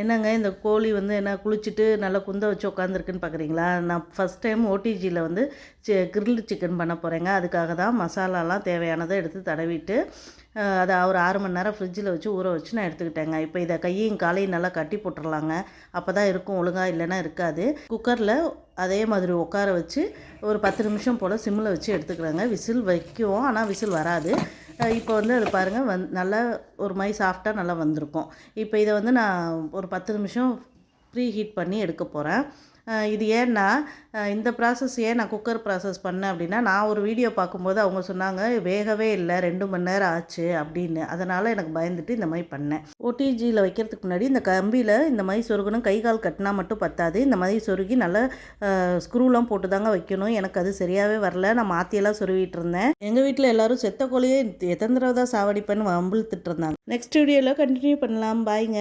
என்னங்க இந்த கோழி வந்து என்ன குளிச்சுட்டு நல்லா குந்த வச்சு உட்காந்துருக்குன்னு பார்க்குறீங்களா? நான் ஃபஸ்ட் டைம் ஓடிஜியில் வந்து கிரில்டு சிக்கன் பண்ண போகிறேங்க. அதுக்காக தான் மசாலாலாம் தேவையானதை எடுத்து தடவிட்டு அதை ஒரு 6 மணி நேரம் ஃப்ரிட்ஜில் வச்சு ஊற வச்சு நான் எடுத்துக்கிட்டேங்க. இப்போ இதை கையும் காலையும் நல்லா கட்டி போட்டுடலாங்க. அப்போ தான் இருக்கும், ஒழுங்காக இல்லைன்னா இருக்காது. குக்கரில் அதே மாதிரி உட்கார வச்சு ஒரு 10 நிமிஷம் போல் சிம்மில் வச்சு எடுத்துக்கிறேங்க. விசில் வைக்குவோம், ஆனால் விசில் வராது. இப்போ வந்து அது பாருங்கள் நல்லா ஒரு மாதிரி சாஃப்டாக நல்லா வந்திருக்கும். இப்போ இதை வந்து நான் ஒரு 10 நிமிஷம் ப்ரீ ஹீட் பண்ணி எடுக்க போகிறேன். இது ஏன்னா இந்த ப்ராசஸ் ஏன் நான் குக்கர் ப்ராசஸ் பண்ணேன் அப்படின்னா, நான் ஒரு வீடியோ பார்க்கும்போது அவங்க சொன்னாங்க வேகவே இல்லை 2 மணி நேரம் ஆச்சு அப்படின்னு. அதனால் எனக்கு பயந்துட்டு இந்த மாதிரி பண்ணேன். ஓடிஜியில் வைக்கிறதுக்கு முன்னாடி இந்த கம்பியில் இந்த மாதிரி சொருகணும். கை கால் கட்டினா மட்டும் பத்தாது, இந்த மாதிரி சொருகி நல்லா ஸ்க்ரூலாம் போட்டு தாங்க வைக்கணும். எனக்கு அது சரியாகவே வரல. நான் மாற்றியெல்லாம் சொருவிட்டு இருந்தேன். எங்கள் வீட்டில் எல்லோரும் செத்த கோழியே எத்தனை தடவை தான் சாவடிப்பேன்னு வம்பிழுத்துட்டு இருந்தாங்க. நெக்ஸ்ட் வீடியோவில் கண்டினியூ பண்ணலாம். பாய்ங்க.